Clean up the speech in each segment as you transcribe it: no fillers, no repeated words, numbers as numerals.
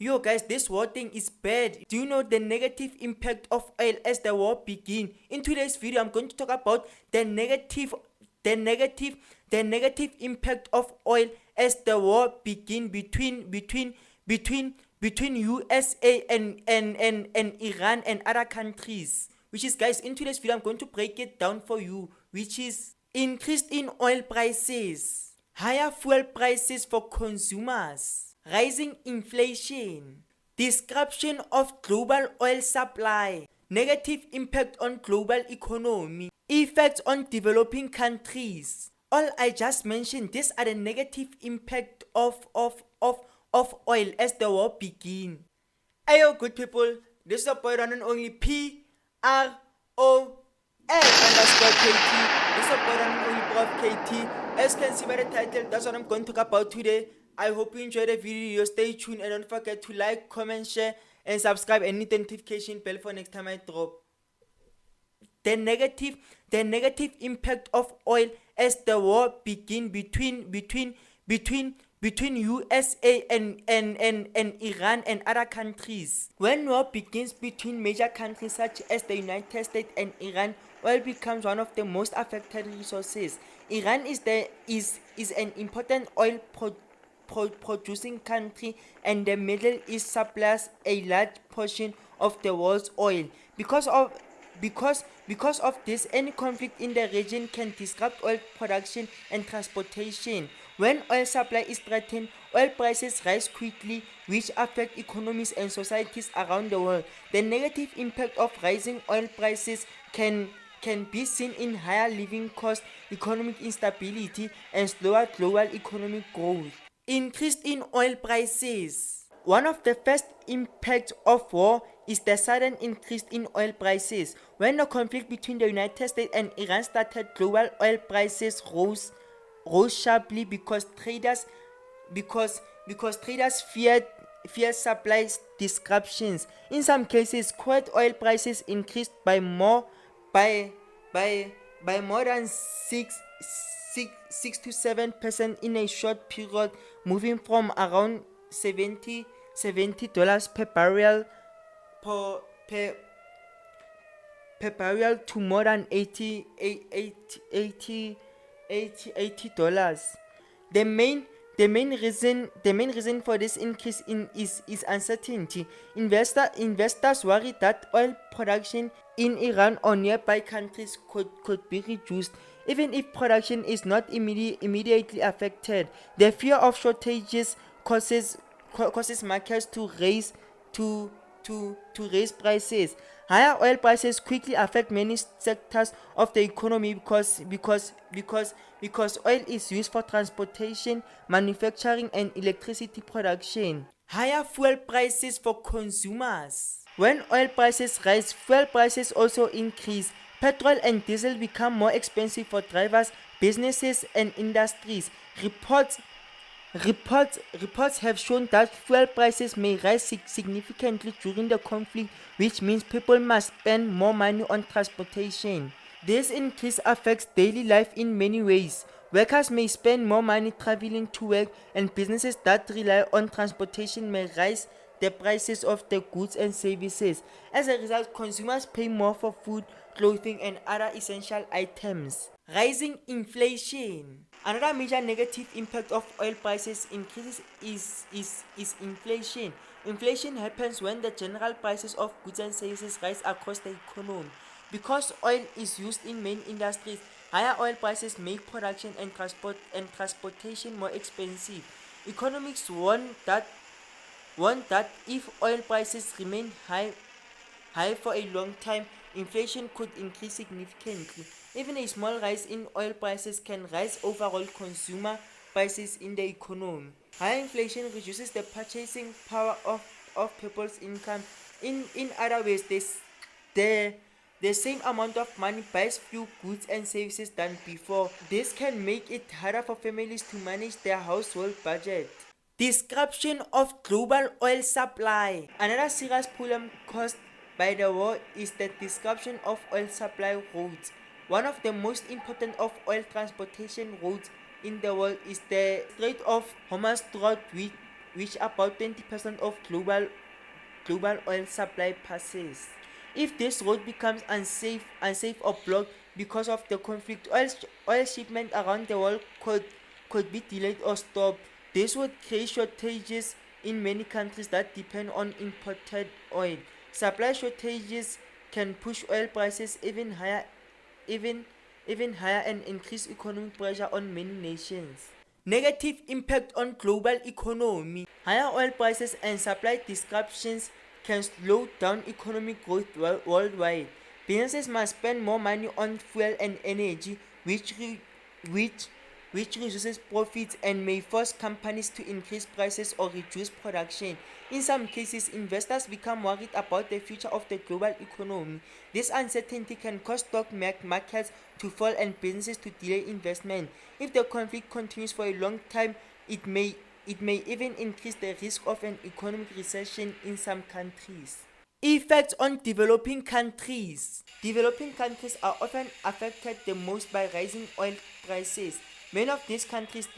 Yo guys, this war thing is bad. Do you know the negative impact of oil as the war begin? In today's video, I'm going to talk about the negative impact of oil as the war begin between USA and Iran and other countries. Which is, guys, in today's video, I'm going to break it down for you, which is increase in oil prices, higher fuel prices for consumers, rising inflation, disruption of global oil supply, negative impact on global economy, effects on developing countries. All I just mentioned, these are the negative impact of oil as the war begin. Ayo good people, this is the boy one and only PROL underscore KT. This is the boy one and only Prof KT. As you can see by the title, that's what I'm going to talk about today. I hope you enjoyed the video. Stay tuned and don't forget to like, comment, share, and subscribe and hit the notification bell for next time I drop. The negative impact of oil as the war begin between USA and Iran and other countries. When war begins between major countries such as the United States and Iran, oil becomes one of the most affected resources. Iran is an important oil producing country, and the Middle East supplies a large portion of the world's oil. Because of this, any conflict in the region can disrupt oil production and transportation. When oil supply is threatened, oil prices rise quickly, which affect economies and societies around the world. The negative impact of rising oil prices can be seen in higher living costs, economic instability, and slower global economic growth. Increase in oil prices. One of the first impacts of war is the sudden increase in oil prices. When the conflict between the United States and Iran started, global oil prices rose sharply because traders feared supply disruptions. In some cases, crude oil prices increased by more than 6 to 7% in a short period, moving from around $70 per barrel per barrel to more than $80. The main reason for this increase is uncertainty. Investors worry that oil production in Iran or nearby countries could be reduced. Even if production is not immediately affected, the fear of shortages causes markets to raise prices. Higher oil prices quickly affect many sectors of the economy because oil is used for transportation, manufacturing, and electricity production. Higher fuel prices for consumers. When oil prices rise, fuel prices also increase. Petrol and diesel become more expensive for drivers, businesses, and industries. Reports have shown that fuel prices may rise significantly during the conflict, which means people must spend more money on transportation. This increase affects daily life in many ways. Workers may spend more money traveling to work, and businesses that rely on transportation may raise the prices of the goods and services. As a result, consumers pay more for food, clothing, and other essential items. Rising inflation. Another major negative impact of oil prices increases is inflation. Inflation happens when the general prices of goods and services rise across the economy. Because oil is used in many industries, higher oil prices make production and transportation more expensive. Economists warn that if oil prices remain high for a long time, inflation could increase significantly. Even a small rise in oil prices can raise overall consumer prices in the economy. High inflation reduces the purchasing power of people's income. In other ways, the same amount of money buys few goods and services than before. This can make it harder for families to manage their household budget. Disruption of global oil supply. Another serious problem caused by the war is the disruption of oil supply routes. One of the most important of oil transportation routes in the world is the Strait of Hormuz, which about 20% of global oil supply passes. If this road becomes unsafe or blocked because of the conflict, oil shipment around the world could be delayed or stopped. This would create shortages in many countries that depend on imported oil. Supply shortages can push oil prices even even higher and increase economic pressure on many nations. Negative impact on global economy. Higher oil prices and supply disruptions can slow down economic growth worldwide. Businesses must spend more money on fuel and energy, which which reduces profits and may force companies to increase prices or reduce production. In some cases, investors become worried about the future of the global economy. This uncertainty can cause stock markets to fall and businesses to delay investment. If the conflict continues for a long time, it may even increase the risk of an economic recession in some countries. Effects on developing countries. Developing countries are often affected the most by rising oil prices. Many of these countries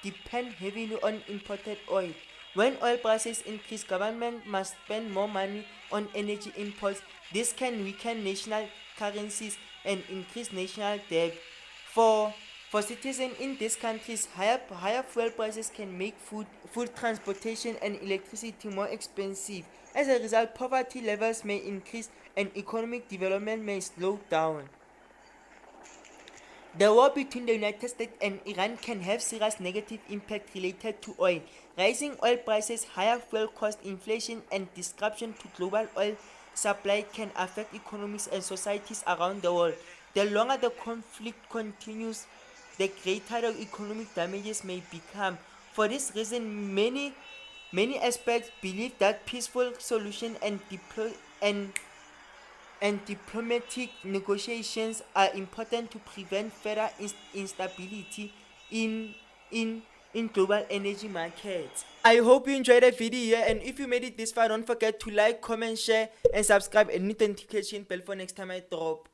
depend heavily on imported oil. When oil prices increase, government must spend more money on energy imports. This can weaken national currencies and increase national debt. For citizens in these countries, higher fuel prices can make food transportation and electricity more expensive. As a result, poverty levels may increase and economic development may slow down. The war between the United States and Iran can have serious negative impact related to oil. Rising oil prices, higher fuel costs, inflation, and disruption to global oil supply can affect economies and societies around the world. The longer the conflict continues, the greater the economic damages may become. For this reason, many experts believe that peaceful solution and diplomatic negotiations are important to prevent further instability in in global energy markets. I hope you enjoyed the video, and if you made it this far, don't forget to like, comment, share, and subscribe, and hit the notification bell for next time I drop.